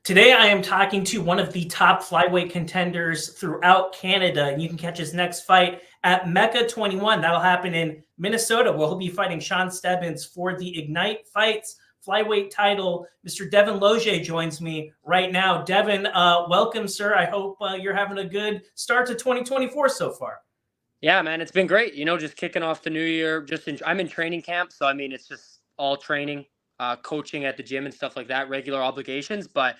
Today, I am talking to one of the top flyweight contenders throughout Canada, and you can catch his next fight at Mecca 21. That'll happen in Minnesota, where he'll be fighting Sean Stebbins for the Ignite Fights Flyweight Title. Mr. Devon Lozej joins me right now. Devon, welcome, sir. I hope you're having a good start to 2024 so far. Yeah, man, it's been great. Just kicking off the new year. I'm in training camp, so I mean, it's just all training, coaching at the gym and stuff like that, regular obligations. But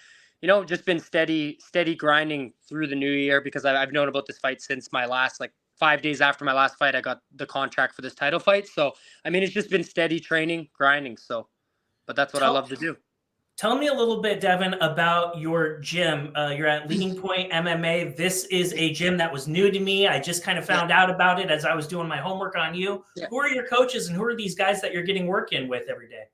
just been steady grinding through the new year because I've known about this fight since my last, 5 days after my last fight, I got the contract for this title fight. So, I mean, it's just been steady training, grinding. So, but that's what I love to do. Tell me a little bit, Devon, about your gym. You're at Leading Point MMA. This is a gym that was new to me. I just kind of found out about it as I was doing my homework on you. Yeah. Who are your coaches and who are these guys that you're getting work in with every day?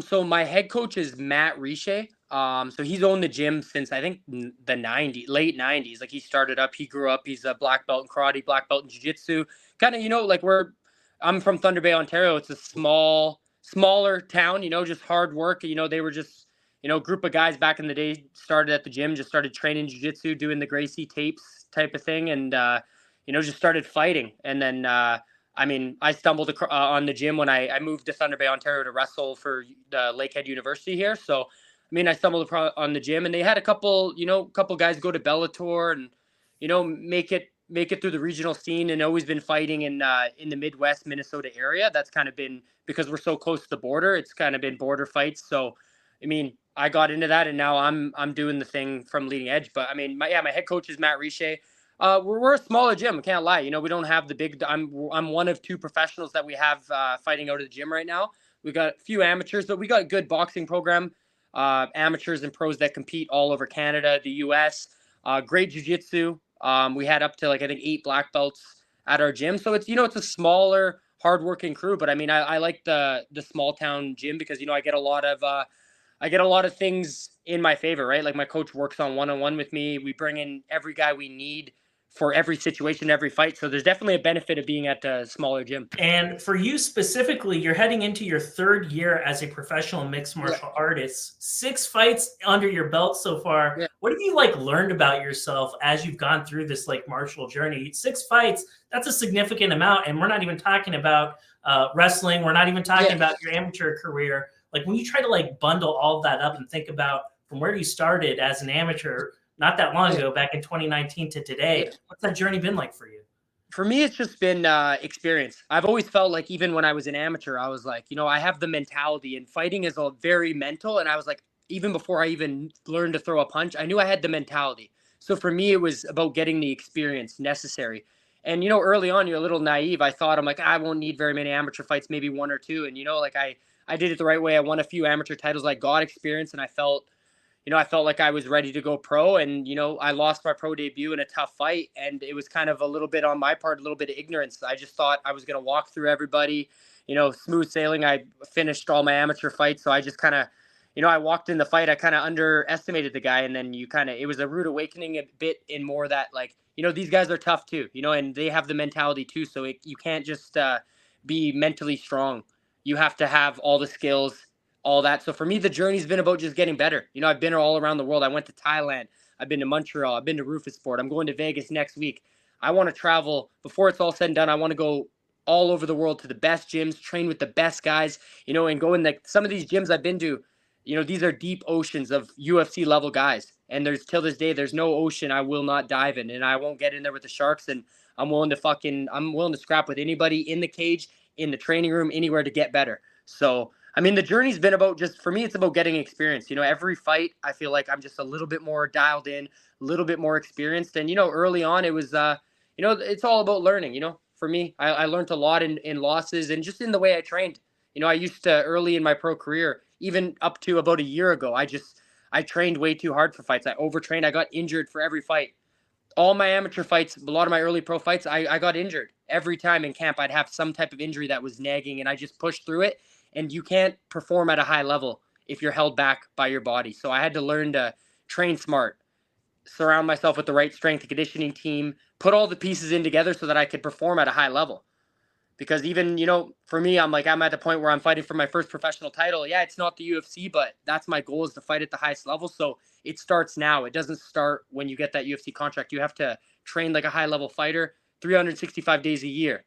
So my head coach is Matt Riche. So he's owned the gym since I think the late 90s. Like he started up, he grew up, he's a black belt in karate, black belt in jiu-jitsu. Kind of, I'm from Thunder Bay, Ontario. It's a smaller town, just hard work. They were just, group of guys back in the day started at the gym, just started training jiu-jitsu, doing the Gracie tapes type of thing. And, just started fighting. And then, I stumbled on the gym when I moved to Thunder Bay, Ontario to wrestle for the Lakehead University here. So, I stumbled on the gym and they had a couple guys go to Bellator and, make it through the regional scene and always been fighting in the Midwest, Minnesota area. That's kind of been, because we're so close to the border, it's kind of been border fights. So, I got into that and now I'm doing the thing from Leading Edge. But my head coach is Matt Riche. We're a smaller gym. I can't lie. We don't have the big. I'm one of two professionals that we have fighting out of the gym right now. We got a few amateurs, but we got a good boxing program. Amateurs and pros that compete all over Canada, the U.S. Great jiu-jitsu. We had up to I think 8 black belts at our gym. So it's it's a smaller, hardworking crew. But I like the small town gym because I get a lot of things in my favor, right? Like my coach works on one-on-one with me. We bring in every guy we need for every situation, every fight. So there's definitely a benefit of being at a smaller gym. And for you specifically, you're heading into your 3rd year as a professional mixed martial artist. 6 fights under your belt so far. Yeah. What have you learned about yourself as you've gone through this martial journey? 6 fights, that's a significant amount. And we're not even talking about wrestling. We're not even talking about your amateur career. When you try to bundle all of that up and think about from where you started as an amateur not that long ago, back in 2019 to today, what's that journey been like for you? For me, it's just been experience. I've always felt like even when I was an amateur, I was I have the mentality, and fighting is all very mental. And I was even before I even learned to throw a punch, I knew I had the mentality. So for me, it was about getting the experience necessary. And, early on, you're a little naive. I thought, I won't need very many amateur fights, maybe 1 or 2. And, I did it the right way. I won a few amateur titles. I got experience and I felt like I was ready to go pro. And, I lost my pro debut in a tough fight. And it was kind of a little bit on my part, a little bit of ignorance. I just thought I was going to walk through everybody, smooth sailing. I finished all my amateur fights. So I just kind of, I walked in the fight. I kind of underestimated the guy. And then it was a rude awakening a bit in more that these guys are tough too, and they have the mentality too. So you can't just be mentally strong. You have to have all the skills, all that. So for me, the journey's been about just getting better. I've been all around the world. I went to Thailand. I've been to Montreal. I've been to Rufus Sport. I'm going to Vegas next week. I want to travel. Before it's all said and done, I want to go all over the world to the best gyms, train with the best guys, and go in some of these gyms I've been to, these are deep oceans of UFC level guys. And till this day, there's no ocean I will not dive in, and I won't get in there with the sharks. And I'm willing to scrap with anybody in the cage, in the training room, anywhere to get better. So, the journey's been about for me, it's about getting experience. Every fight, I feel like I'm just a little bit more dialed in, a little bit more experienced. And, early on, it was, it's all about learning. For me, I learned a lot in losses and just in the way I trained. I used to, early in my pro career, even up to about a year ago, I trained way too hard for fights. I overtrained. I got injured for every fight. All my amateur fights, a lot of my early pro fights, I got injured. Every time in camp, I'd have some type of injury that was nagging, and I just pushed through it. And you can't perform at a high level if you're held back by your body. So I had to learn to train smart, surround myself with the right strength and conditioning team, put all the pieces in together so that I could perform at a high level. Because even, you know, for me, I'm at the point where I'm fighting for my first professional title. Yeah, it's not the UFC, but that's my goal, is to fight at the highest level. So it starts now. It doesn't start when you get that UFC contract. You have to train like a high level fighter 365 days a year.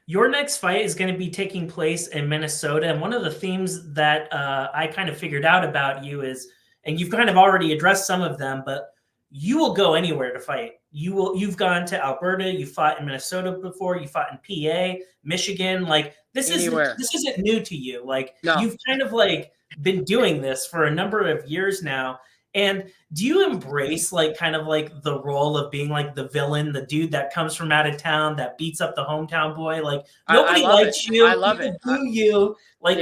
Your next fight is going to be taking place in Minnesota. And one of the themes that I kind of figured out about you is, and you've kind of already addressed some of them, but you will go anywhere to fight. You've gone to Alberta, you fought in Minnesota before, you fought in PA, Michigan. Like this isn't new to you. Like you've kind of like been doing this for a number of years now. And do you embrace like kind of like the role of being like the villain, the dude that comes from out of town that beats up the hometown boy? Like nobody likes you. I love it. Boo you. Like,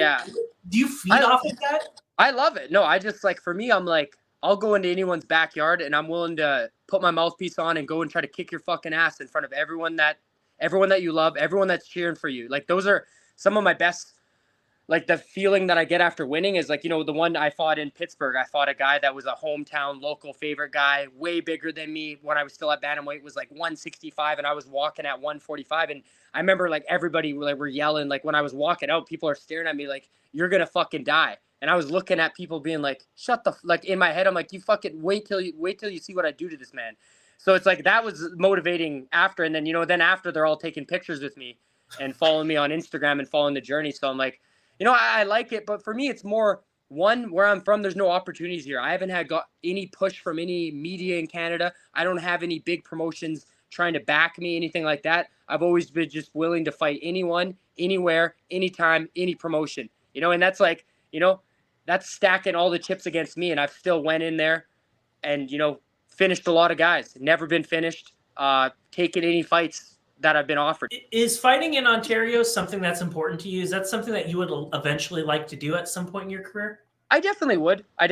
do you feed off of that? I love it. No, I just like, for me, I'm like, I'll go into anyone's backyard and I'm willing to put my mouthpiece on and go and try to kick your fucking ass in front of everyone that you love, everyone that's cheering for you. Like those are some of my best. Like the feeling that I get after winning is like, you know, the one I fought in Pittsburgh, I fought a guy that was a hometown local favorite guy, way bigger than me when I was still at bantamweight, was like 165 and I was walking at 145. And I remember like everybody like were yelling, like when I was walking out, people are staring at me like, you're going to fucking die. And I was looking at people being like, shut the, like in my head, I'm like, you fucking wait till you see what I do to this man. So it's like, that was motivating after. And then, you know, then after they're all taking pictures with me and following me on Instagram and following the journey. So I'm like, you know, I like it, but for me, it's more, one, where I'm from, there's no opportunities here. I haven't got any push from any media in Canada. I don't have any big promotions trying to back me, anything like that. I've always been just willing to fight anyone, anywhere, anytime, any promotion, you know, and that's like, you know, that's stacking all the chips against me. And I've still went in there and, you know, finished a lot of guys, never been finished, taken any fights that I've been offered. Is fighting in Ontario something that's important to you? Is that something that you would eventually like to do at some point in your career? I definitely would. I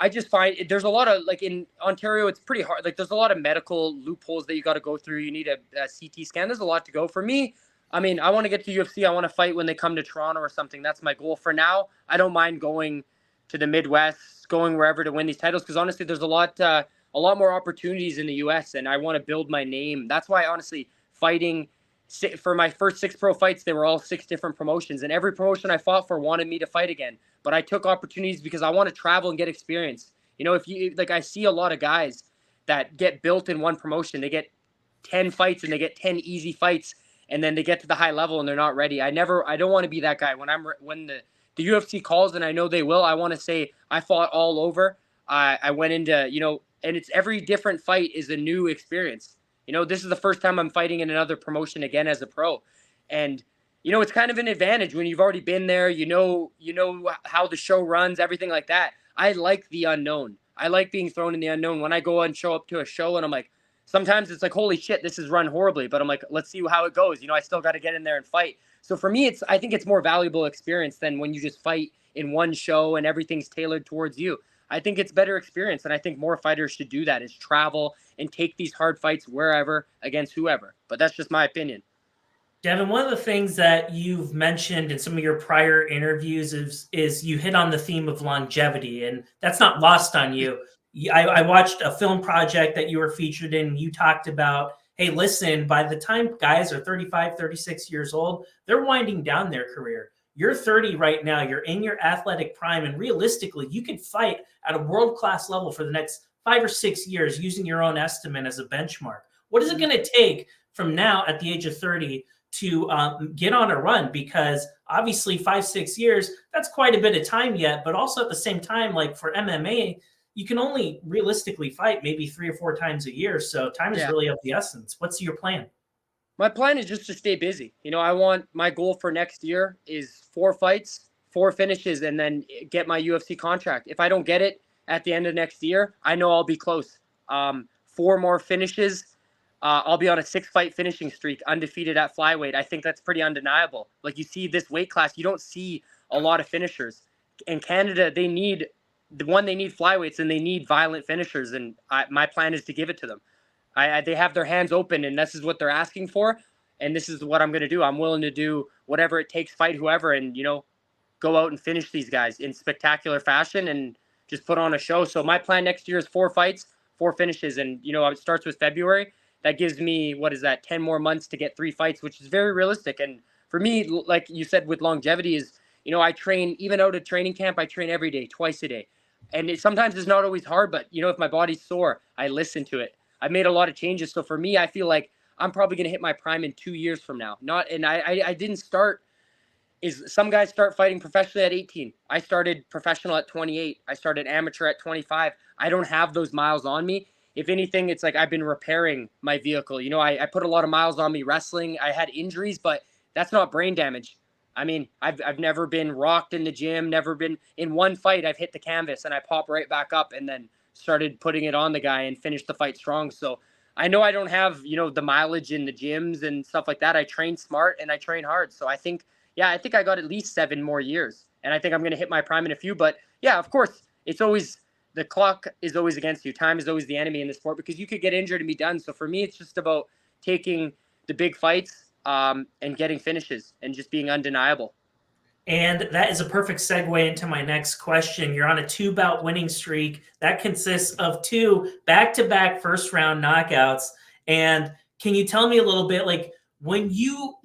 just find there's a lot of, like in Ontario, it's pretty hard. Like there's a lot of medical loopholes that you got to go through. You need a CT scan. There's a lot to go. For me, I mean, I want to get to UFC. I want to fight when they come to Toronto or something. That's my goal. For now, I don't mind going to the Midwest, going wherever to win these titles. Because honestly, there's a lot more opportunities in the US, and I want to build my name. That's why, honestly, fighting for my first 6 pro fights, they were all 6 different promotions, and every promotion I fought for wanted me to fight again. But I took opportunities because I want to travel and get experience. You know, if you like, I see a lot of guys that get built in one promotion. They get 10 fights and they get 10 easy fights, and then they get to the high level and they're not ready. I don't want to be that guy. When the UFC calls, and I know they will, I want to say I fought all over. I went into, you know, and it's every different fight is a new experience. You know, this is the first time I'm fighting in another promotion again as a pro. And, you know, it's kind of an advantage when you've already been there, you know how the show runs, everything like that. I like the unknown. I like being thrown in the unknown. When I go and show up to a show and I'm like, sometimes it's like, holy shit, this is run horribly. But I'm like, let's see how it goes. You know, I still got to get in there and fight. So for me, I think it's more valuable experience than when you just fight in one show and everything's tailored towards you. I think it's better experience, and I think more fighters should do that, is travel and take these hard fights wherever against whoever. But that's just my opinion. Devon, one of the things that you've mentioned in some of your prior interviews is you hit on the theme of longevity, and that's not lost on you. I watched a film project that you were featured in. You talked about, hey, listen, by the time guys are 35, 36 years old, they're winding down their career. You're 30 right now. You're in your athletic prime. And realistically, you could fight at a world-class level for the next 5 or 6 years using your own estimate as a benchmark. What is it going to take from now at the age of 30 to get on a run? Because obviously 5, 6 years, that's quite a bit of time yet. But also at the same time, like for MMA, you can only realistically fight maybe 3 or 4 times a year. So time is really of the essence. What's your plan? My plan is just to stay busy. You know, my goal for next year is 4 fights, 4 finishes, and then get my UFC contract. If I don't get it at the end of next year, I know I'll be close. 4 more finishes. I'll be on a 6-fight finishing streak, undefeated at flyweight. I think that's pretty undeniable. Like, you see this weight class, you don't see a lot of finishers. In Canada, they need flyweights, and they need violent finishers, and my plan is to give it to them. They have their hands open, and this is what they're asking for, and this is what I'm going to do. I'm willing to do whatever it takes, fight whoever, and, you know, go out and finish these guys in spectacular fashion and just put on a show. So my plan next year is 4 fights, 4 finishes, and, you know, it starts with February. that gives me, what is that, 10 more months to get 3 fights, which is very realistic. And for me, like you said, with longevity is, you know, I train, even out of training camp, I train every day, twice a day. And sometimes it's not always hard, but, you know, if my body's sore, I listen to it. I've made a lot of changes. So for me, I feel like I'm probably going to hit my prime in 2 years from now. I didn't start, some guys start fighting professionally at 18. I started professional at 28. I started amateur at 25. I don't have those miles on me. If anything, it's like I've been repairing my vehicle. You know, I put a lot of miles on me wrestling. I had injuries, but that's not brain damage. I mean, I've never been rocked in the gym, never been in one fight. I've hit the canvas and I pop right back up and then started putting it on the guy and finished the fight strong. So I know I don't have, you know, the mileage in the gyms and stuff like that. I train smart and I train hard. So I think I got at least 7 more years, and I think I'm going to hit my prime in a few. But yeah, of course, it's always, the clock is always against you. Time is always the enemy in the sport because you could get injured and be done. So for me, it's just about taking the big fights and getting finishes and just being undeniable. And that is a perfect segue into my next question. You're on a 2-bout winning streak that consists of 2 back-to-back first-round knockouts. And can you tell me a little bit, like, when you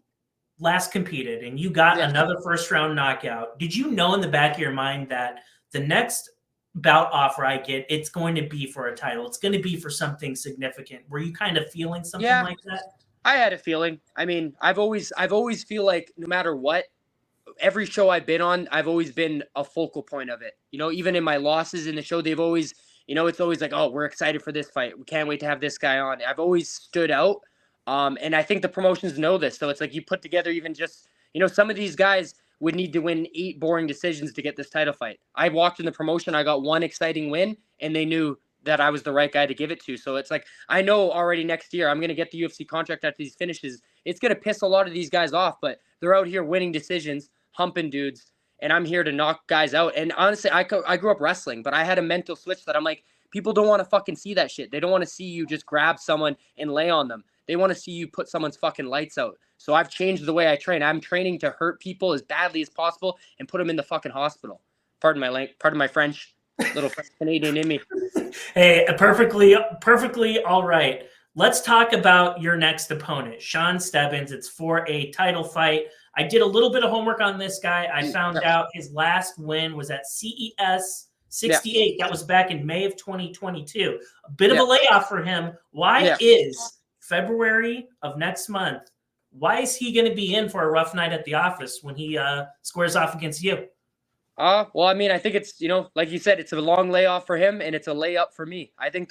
last competed and you got another first-round knockout, did you know in the back of your mind that the next bout offer I get, it's going to be for a title? It's going to be for something significant. Were you kind of feeling something like that? I had a feeling. I mean, I've always feel like no matter what, every show I've been on, I've always been a focal point of it. You know, even in my losses in the show, they've always, you know, it's always like, oh, we're excited for this fight. We can't wait to have this guy on. I've always stood out. And I think the promotions know this. So it's like you put together even just, you know, some of these guys would need to win 8 boring decisions to get this title fight. I walked in the promotion, I got 1 exciting win, and they knew that I was the right guy to give it to. So it's like, I know already next year I'm going to get the UFC contract after these finishes. It's going to piss a lot of these guys off, but they're out here winning decisions, humping dudes, and I'm here to knock guys out. And honestly, I grew up wrestling, but I had a mental switch that I'm like, people don't want to fucking see that shit. They don't want to see you just grab someone and lay on them. They want to see you put someone's fucking lights out. So I've changed the way I train. I'm training to hurt people as badly as possible and put them in the fucking hospital. Pardon my French, little Canadian in me. Hey, perfectly all right. Let's talk about your next opponent, Sean Stebbins. It's for a title fight. I did a little bit of homework on this guy. I found out his last win was at CES 68. That was back in May of 2022. A bit of a layoff for him. Why is February of next month, why is he going to be in for a rough night at the office when he squares off against you? Well, I mean, I think it's, you know, like you said, it's a long layoff for him and it's a layup for me. I think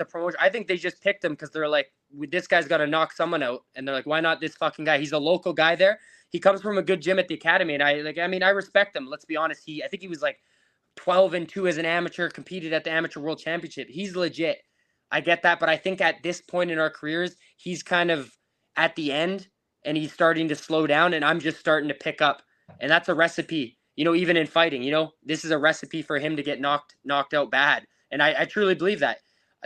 they just picked him because they're like, this guy's got to knock someone out. And they're like, why not this fucking guy? He's a local guy there. He comes from a good gym at the academy. And I respect him. Let's be honest. I think he was like 12-2 as an amateur, competed at the amateur world championship. He's legit. I get that. But I think at this point in our careers, he's kind of at the end and he's starting to slow down and I'm just starting to pick up. And that's a recipe. You know, even in fighting, you know, this is a recipe for him to get knocked out bad. And I truly believe that.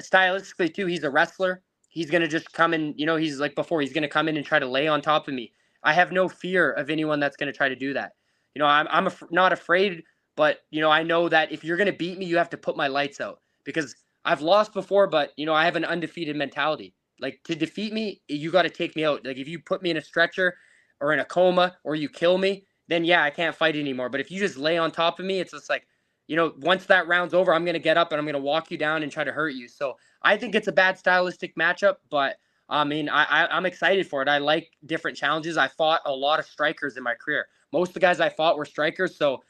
Stylistically, too, he's a wrestler. He's going to just come in, you know, he's like before, he's going to come in and try to lay on top of me. I have no fear of anyone that's going to try to do that. You know, I'm not afraid, but, you know, I know that if you're going to beat me, you have to put my lights out. Because I've lost before, but, you know, I have an undefeated mentality. Like, to defeat me, you got to take me out. Like, if you put me in a stretcher or in a coma or you kill me, then yeah, I can't fight anymore. But if you just lay on top of me, it's just like, you know, once that round's over, I'm going to get up and I'm going to walk you down and try to hurt you. So I think it's a bad stylistic matchup, but I mean, I'm excited for it. I like different challenges. I fought a lot of strikers in my career. Most of the guys I fought were strikers. So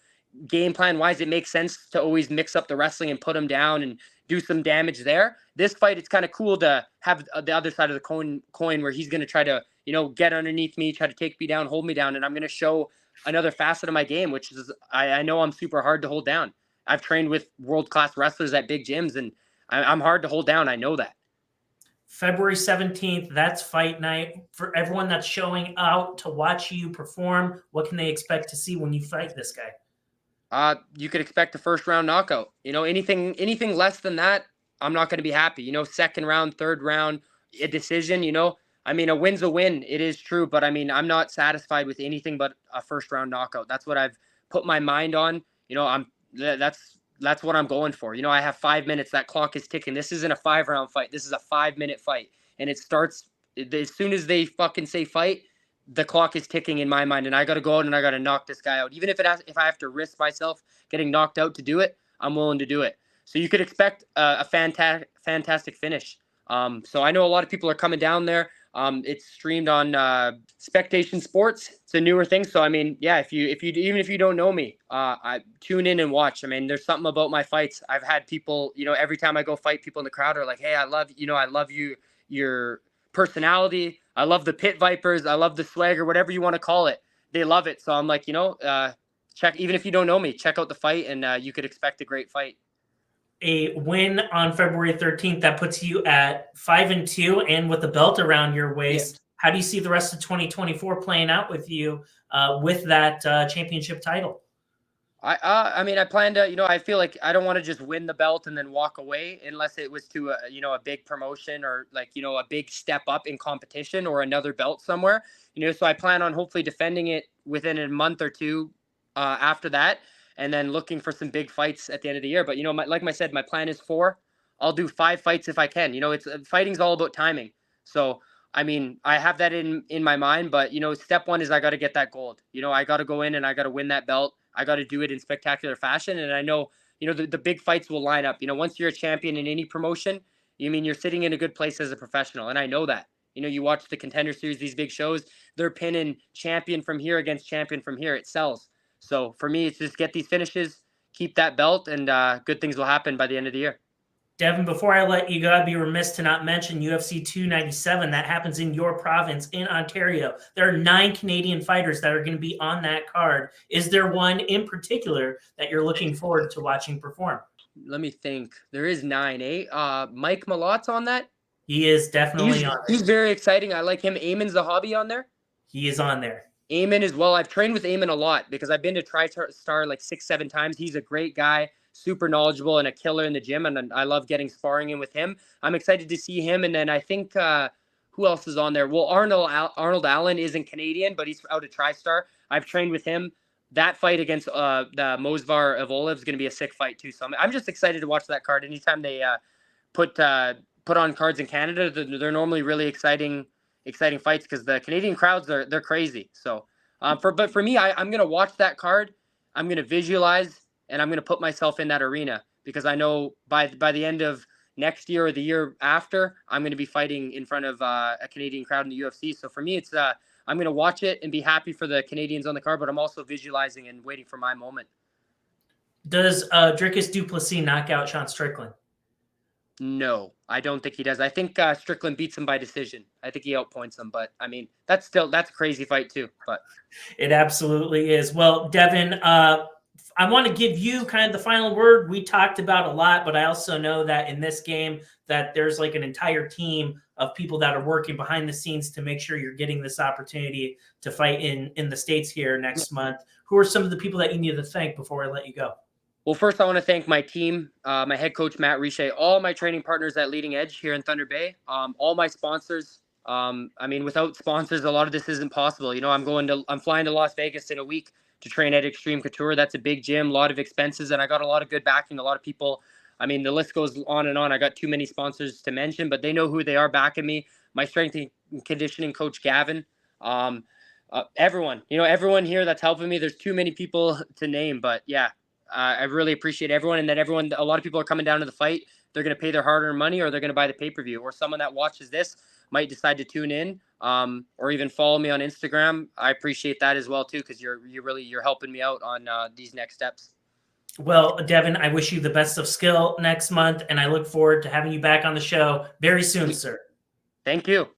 game plan wise, it makes sense to always mix up the wrestling and put them down and do some damage there. This fight, it's kind of cool to have the other side of the coin where he's going to try to, you know, get underneath me, try to take me down, hold me down. And I'm going to show another facet of my game, which is I know I'm super hard to hold down. I've trained with world-class wrestlers at big gyms, and I'm hard to hold down. I know that. February 17th, that's fight night. For everyone that's showing out to watch you perform, what can they expect to see when you fight this guy? You could expect a first-round knockout. You know, anything less than that, I'm not going to be happy. You know, second round, third round, a decision, you know. I mean, a win's a win. It is true. But, I mean, I'm not satisfied with anything but a first-round knockout. That's what I've put my mind on. You know, that's what I'm going for. You know, I have 5 minutes. That clock is ticking. This isn't a 5-round fight. This is a 5-minute fight. And it starts As soon as they fucking say fight, the clock is ticking in my mind, and I got to go out and I got to knock this guy out. Even if if I have to risk myself getting knocked out to do it, I'm willing to do it. So you could expect a fantastic finish. So I know a lot of people are coming down there. It's streamed on Spectation Sports. It's a newer thing. So I mean, yeah, even if you don't know me, I tune in and watch. I mean, there's something about my fights. I've had people, every time I go fight, people in the crowd are like, "Hey, I love you, your personality. I love the pit vipers. I love the swagger, whatever you want to call it. They love it." So I'm like, check, even if you don't know me, check out the fight, and you could expect a great fight. A win on February 13th, that puts you at 5-2 and with the belt around your waist. Yeah. How do you see the rest of 2024 playing out with you with that championship title? I mean, I plan to, I feel like I don't want to just win the belt and then walk away unless it was to a big promotion or like, a big step up in competition or another belt somewhere, so I plan on hopefully defending it within a month or two after that. And then looking for some big fights at the end of the year. But, like I said, my plan is 4. I'll do 5 fights if I can. Fighting's all about timing. So, I mean, I have that in my mind. But, step 1 is I got to get that gold. I got to go in and I got to win that belt. I got to do it in spectacular fashion. And I know, the big fights will line up. Once you're a champion in any promotion, you're sitting in a good place as a professional. And I know that. You watch the Contender Series, these big shows, they're pinning champion from here against champion from here. It sells. So for me, it's just get these finishes, keep that belt, and good things will happen by the end of the year. Devon, before I let you go, I'd be remiss to not mention UFC 297. That happens in your province in Ontario. There are 9 Canadian fighters that are going to be on that card. Is there one in particular that you're looking forward to watching perform? Let me think. There is 9, eh? Mike Malot's on that? He is definitely on there. He's very exciting. I like him. Eamon's the hobby on there? He is on there. Eamon as well. I've trained with Eamon a lot because I've been to TriStar like 6-7 times. He's a great guy, super knowledgeable and a killer in the gym. And I love getting sparring in with him. I'm excited to see him. And then I think who else is on there? Well, Arnold Allen isn't Canadian, but he's out of TriStar. I've trained with him. That fight against the Mosvar Evolev is going to be a sick fight too. So I'm just excited to watch that card. Anytime they put on cards in Canada, they're normally really exciting fights because the Canadian crowds they're crazy. So but for me, I'm gonna watch that card, I'm gonna visualize, and I'm gonna put myself in that arena because I know by the end of next year or the year after, I'm gonna be fighting in front of a Canadian crowd in the UFC. So for me, it's I'm gonna watch it and be happy for the Canadians on the card, but I'm also visualizing and waiting for my moment. Does Dricus Du Plessis knock out Sean Strickland? No, I don't think he does. I think Strickland beats him by decision. I think he outpoints him, but I mean, that's a crazy fight too. But it absolutely is. Well, Devon, I want to give you kind of the final word. We talked about a lot, but I also know that in this game that there's like an entire team of people that are working behind the scenes to make sure you're getting this opportunity to fight in the States here next month. Who are some of the people that you need to thank before I let you go? Well, first, I want to thank my team, my head coach, Matt Riche, all my training partners at Leading Edge here in Thunder Bay, all my sponsors. I mean, without sponsors, a lot of this isn't possible. I'm flying to Las Vegas in a week to train at Extreme Couture. That's a big gym, a lot of expenses, and I got a lot of good backing, a lot of people. I mean, the list goes on and on. I got too many sponsors to mention, but they know who they are backing me. My strength and conditioning coach, Gavin. Everyone here that's helping me. There's too many people to name, but yeah. I really appreciate everyone, and that a lot of people are coming down to the fight. They're going to pay their hard-earned money, or they're going to buy the pay-per-view, or someone that watches this might decide to tune in, or even follow me on Instagram. I appreciate that as well too, because you're helping me out on these next steps. Well, Devon, I wish you the best of skill next month, and I look forward to having you back on the show very soon, sir. Thank you.